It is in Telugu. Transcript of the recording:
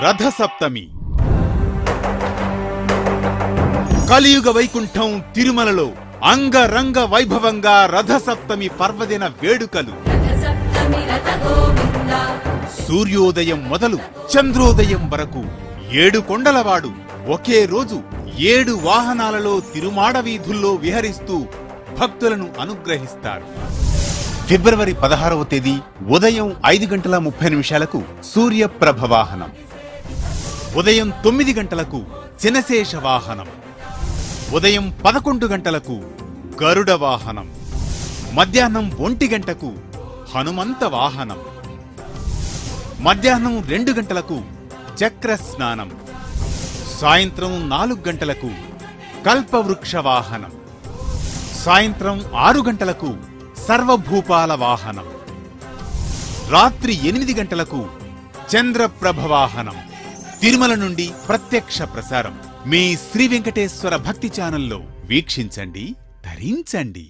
రథసప్తమి కలియుగ వైకుంఠం తిరుమలలో అంగరంగ వైభవంగా రథసప్తమి పర్వదిన వేడుకలు. సూర్యోదయం మొదలు చంద్రోదయం వరకు 7 కొండలవాడు ఒకే రోజు 7 వాహనాలలో తిరుమాడ వీధుల్లో విహరిస్తూ భక్తులను అనుగ్రహిస్తారు. ఫిబ్రవరి 16వ తేదీ ఉదయం 5:30 సూర్యప్రభ వాహనం, ఉదయం 9 గంటలకు చినశేష వాహనం, ఉదయం 11 గంటలకు గరుడ వాహనం, మధ్యాహ్నం 1 గంటకు హనుమంత వాహనం, మధ్యాహ్నం 2 గంటలకు చక్ర స్నానం, సాయంత్రం 4 గంటలకు కల్పవృక్ష వాహనం, సాయంత్రం 6 గంటలకు సర్వభూపాల వాహనం, రాత్రి 8 గంటలకు చంద్రప్రభ వాహనం. తిరుమల నుండి ప్రత్యక్ష ప్రసారం మీ శ్రీ వెంకటేశ్వర భక్తి ఛానల్లో వీక్షించండి, ధరించండి.